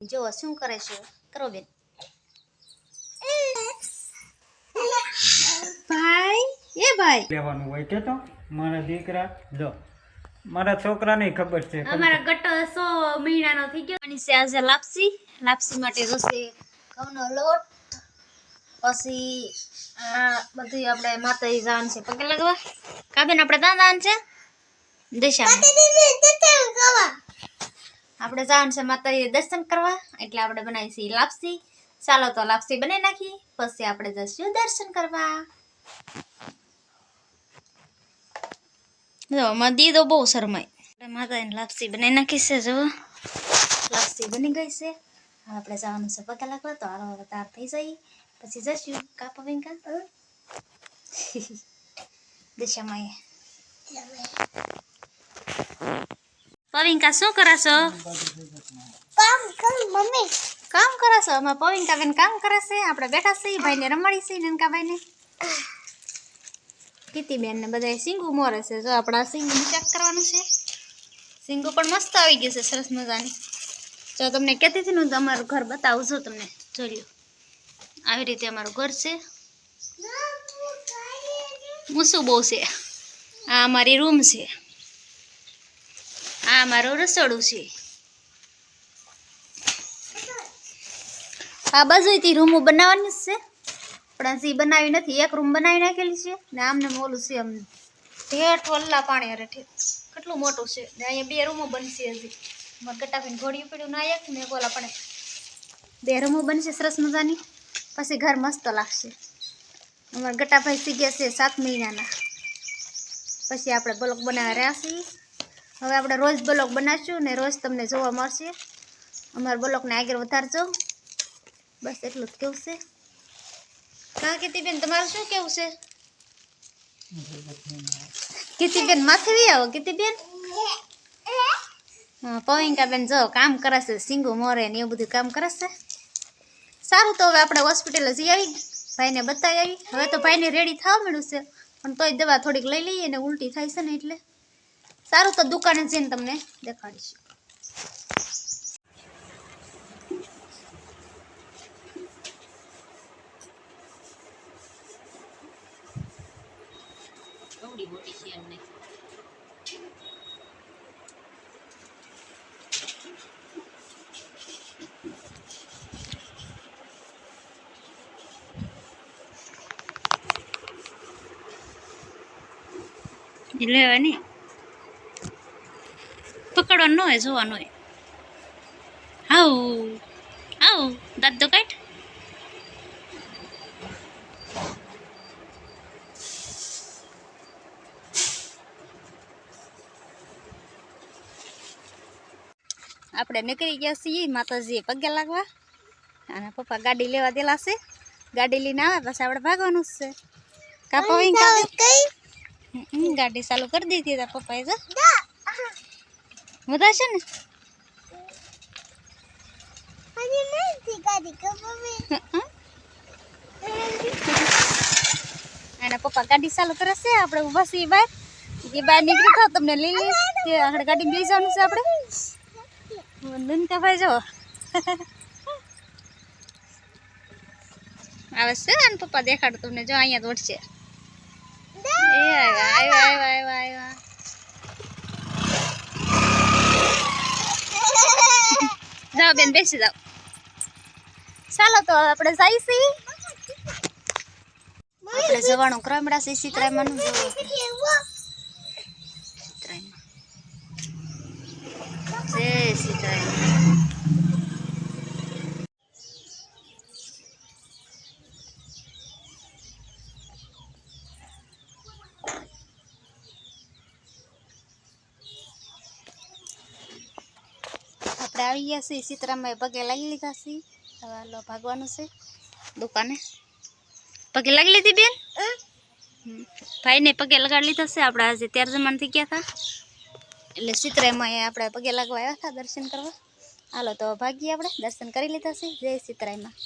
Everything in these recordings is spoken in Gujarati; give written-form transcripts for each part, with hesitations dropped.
જો શું કરે છે કરો બેન ભાઈ એ ભાઈ લેવાનું હોય કે તો મારા દીકરા જો મારા છોકરાને ખબર છે અમારા ગટ્ટો 100 મહિનાનો થઈ ગયો અને છે આજે લાપસી માટે જોશે ઘઉંનો લોટ પછી આ બધું આપણે માતાજી જાન છે પગે લગવા કાબેન આપણે દાન છે દિશામાં આપણે જાન છે માતાજી દર્શન કરવા એટલે આપણે બનાવી છે લાપસી ચાલો તો લાપસી બનાવી નાખી પછી આપણે જઈશું દર્શન કરવા જો મદી તો બહુ શરમાય આપણે માતાજીને લાપસી બનાવી નાખી છે જો લાપસી બની ગઈ છે આપણે જવાનું છે પગે લાગવા તો હાલો હવે તૈયાર થઈ જઈ પછી જઈશું કાપા વિંકા દિશામાં પવિંકા શું કરાશો કામ કરાશો અમાર પવિંકા બેન કામ કરે છે આપણે બેઠા છીએ ભાઈને રમાડી છે નનકા ભાઈને કીતી બેન ને બધા સિંગુ મોરે છે જો આપણા સિંગુ ચેક કરવાનું છે સિંગુ પણ મસ્ત આવી ગયું છે સરસ મજાની જો તમને કહેતી હતી ને તમારું ઘર બતાવું છું તમને જોઈ લો આવી રીતે અમારું ઘર છે મૂસું બહુ છે આ અમારી રૂમ છે આ મારું રસોડું છે આ બાજુથી રૂમો બનાવવાની જ છે પણ હજી બનાવી નથી એક રૂમ બનાવી નાખેલી છે ને આમને મોલું છે અમને ઠેઠ વલ્લા પાણી અરે ઠેઠ કેટલું મોટું છે ને અહીંયા 2 રૂમો બનશે હજી મારે ગટાફીને ઘોડિયું પડ્યું ના એક ને બોલા પણ 2 રૂમો બનશે સરસ મજાની પછી ઘર મસ્ત લાગશે અમારા ગટાભાઈ થઈ ગયા છે 7 મહિનાના પછી આપણે બ્લોગ બનાવવા રહ્યા છીએ હવે આપણે રોજ બ્લોગ બનાવશું ને રોજ તમને જોવા મળશે અમારા બ્લોગને આગળ વધારજો બસ એટલું જ કેવું છે કા કીર્તિબેન તમારું શું કેવું છે કીર્તિબેન માથે વી આવો કીર્તિબેન હા પવિંકાબેન જો કામ કરે છે સિંગુ મોરે ને એવું બધું કામ કરે છે સારું તો હવે આપણે હોસ્પિટલ જઈ આવી ભાઈને બતાવી આવી હવે તો ભાઈને રેડી થવા મળ્યું છે પણ તોય દવા થોડીક લઈ લઈએ ને ઉલટી થાય છે ને એટલે સારું તો દુકાને જઈને તમને દેખાડીશું થોડી મોટી છે એમને લેવાની પકડવાનું ન હોય જોવાનું હોય હાઉ આવ દાંત તો કાઢ આપણે નીકળી ગયા છીએ માતાજીએ પગે લાગવા અને પપ્પા ગાડી લેવા દેલા છે ગાડી લઈને આવે પછી આપણે ભાગવાનું જ છે કાપા ગાડી ચાલુ કરી દીધી તાર પપ્પાએ જો બધા છે ને અને પપ્પા ગાડી ચાલુ કરે છે આપણે ઊભા છીએ બહાર એ બહાર નીકળી તો તમને લઈ લઈશ તે આગળ ગાડી લઈ જવાનું છે આપણે નનકા ભાઈ જો આવે છે ને પપ્પા દેખાડો તમને જો અહીંયા દોડશે એ આવ્યા જાઓ બેન બેસી જાઓ ચાલો તો આપણે જઈશી આપણે જવાનું ક્રમડા છે સીતરાયમાં જય સીતરાય આપણે આવી ગયા છીએ સીતરામાં પગે લાગી લીધા છીએ હવે હાલો ભાગવાનું છે દુકાને પગે લાગી લીધી બેન ભાઈને પગે લગાડી લીધા છે આપણે આજે 13 જમાન થઈ ગયા હતા એટલે સીતરામાં આપણે પગે લાગવા આવ્યા હતા દર્શન કરવા હાલો તો ભાગીએ આપણે દર્શન કરી લીધા છે જય સીતરાયમાં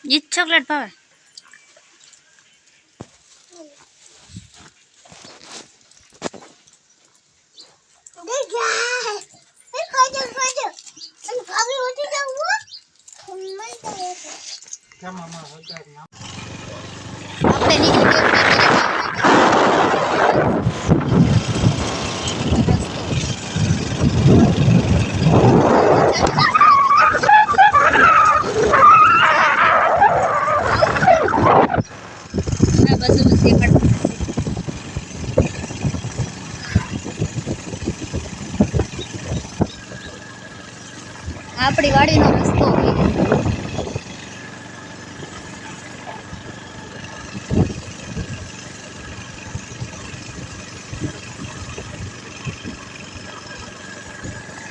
ઈ ચોકલેટ ભાવે આપણે નીકળી ગયા બાજુ દેખાડતું આપણી વાડીનો રસ્તો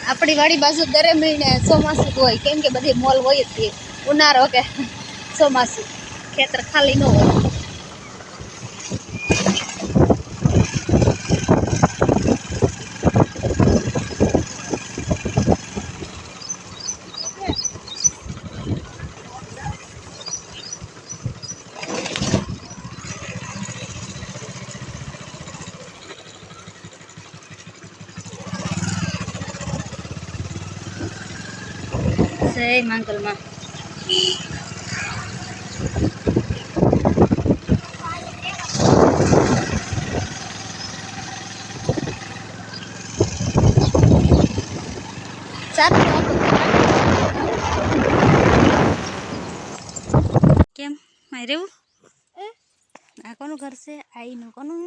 આપણી વાડી બાજુ દરે મહિને ચોમાસું હોય કેમ કે બધી મોલ હોય જ ઉનાળો કે ચોમાસું ખેતર ખાલી ન હોય જય માંગલમાં કેમ મારે રહેવું આ કોનું ઘર છે આઈનું કોનું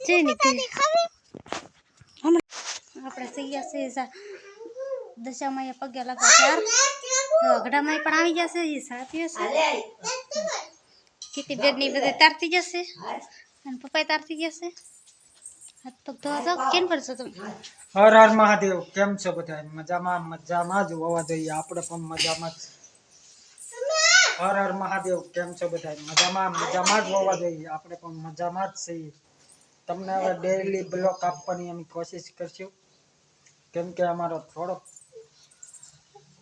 છે નીકળી આપણે થઈ ગયા છે દશામાં પગે લગા ચાર ઘડામાં પણ આવી જશે એ સાથી હશે ખેતી બેડની બધે તારતી જશે અને પપ્પા તારતી જશે હાથ પગ ધોવા જાવ કેમ કરશો તમે હર હર મહાદેવ કેમ છો બધા મજામાં જ હોવા જોઈએ આપણે પણ મજામાં જ હર હર મહાદેવ કેમ છો બધા મજામાં જ હોવા જોઈએ આપણે પણ મજામાં જ છીએ તમને હવે ડેઈલી બ્લોક આપવાની અમે કોશિશ કરશું કેમ કે અમારો થોડો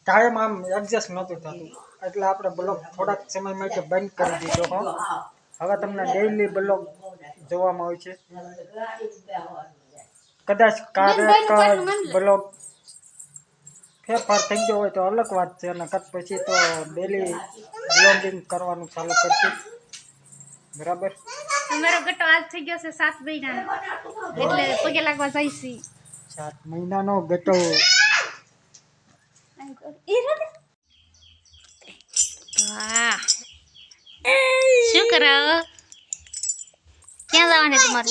ટાઈમ આમ એડજસ્ટ નહોતું થતું એટલે આપણે બ્લોક થોડાક સમય માટે બંધ કરી દીધો હવે તમને ડેઈલી બ્લોક જોવામાં આવે છે કદાચ ક્યારેક બ્લોગ ફેરફાર થઈ ગયો હોય તો અલગ વાત છે અને પછી તો ડેલી બ્લોગિંગ કરવાનું ચાલુ કરશું બરાબર અમારો ગટો આજ થઈ ગયો છે 7 મહિનાનો એટલે પગે લાગવા જાય છે 7 મહિનાનો ગટો વાહ શું કરાવો ક્યાં જવાને તમારે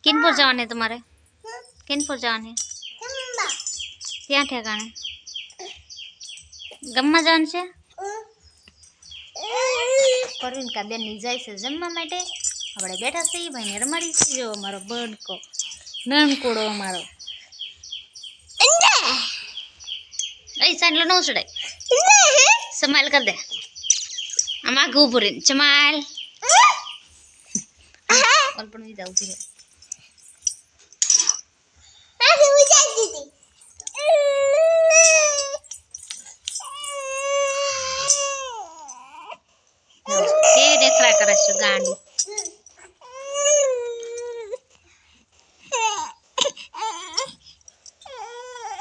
કિનપુર જવાને તમારે કિનપુર જવાને ક્યાં ઠેકાણે ગામમાં જવાનું છે પરવીનકા બેન ની જાય છે જમવા માટે આપણે બેઠા છીએ ભાઈને રમાડી છીએ જો અમારો બડકો નાનકુડો અમારો એ સાંડલો ન ચડાય સ્માઈલ કર દે આમાં આગું ઉભું રહીને સ્માઈલ પણ વિધા ઉભી રહે એ દેખરા કરે છે ગાંડી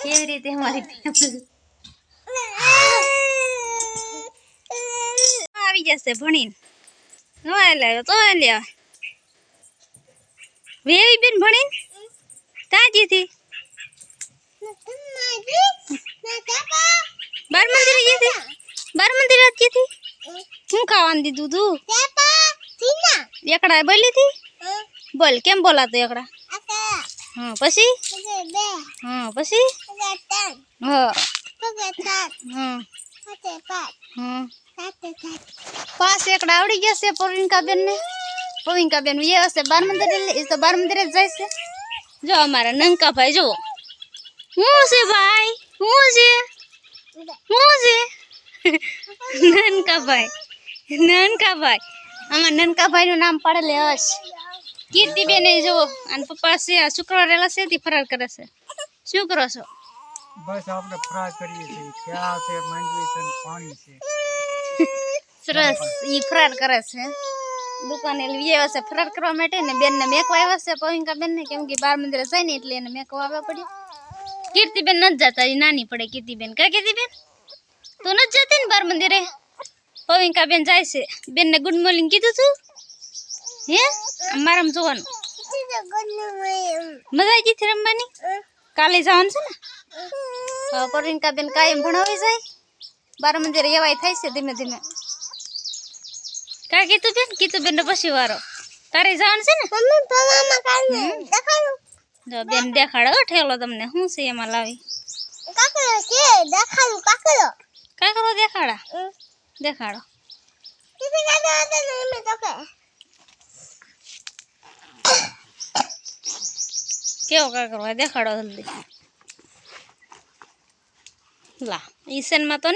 કેવી રીતે અમારી આવી જશે ભણીને લ્યો તો લ્યો વેવી બેન ભણીને તાજીથી બાર મંદિરે ગઈ હતી બાર મંદિરે જ ગઈ હતી શું ખાવાનું દીધું તું એકડા બોલી હતી બોલ કેમ બોલાતો એકડા હા પછી હા પછી હા હા પાસ એકડા આવડી ગયા છે પવિંકા બેન એ હશે બાર મંદિરે એ તો બાર મંદિરે જ જાય છે જો અમારા નંકા ભાઈ જુઓ હું છે ભાઈ હું છે નનકાભાઈ આમાં નનકાભાઈ નું નામ પડેલે હશ કીર્તિબેન જુઓ અને પપ્પા છે શુક્રવાર રેલા છે ફરાર કરે છે શું કરો છો બસ આપણે ફ્રાય કરીએ છીએ ક્યાં છે માંડવી છે પાણી છે સરસ ઈ ફરાર કરે છે દુકાને લઈ આવ્યા છે ફરાર કરવા માટે ને બેનને મેકવા આવ્યા છે પવિંકા બેનને કેમ કે બાર મંદિરે જાય ને એટલે એને મેકવા આવવા પડ્યું કીર્તિબેન નથી જતા એ નાની પડે કીર્તિબેન કા કીર્તિબેન તું નથી જતી ને બાર મંદિરે પવિંકા બેન જાય છે બેનને ગુડ મોર્નિંગ કીધું તું હે મારામાં જોવાનું મજા આવી ગઈ રમવાની કાલે જવાનું છે ને પવિંકા બેન કાયમ ભણાવી જાય બાર મંદિરે એવાય થાય છે ધીમે ધીમે કા કીધું બેન ને પછી વારો તારે જવાનું છે ને જો બેન દેખાડો ઠેલો તમને શું છે એમાં લાવી કાકરો દેખાડો કેવો કાકરો દેખાડો જલ્દી લા ઈસન માં તો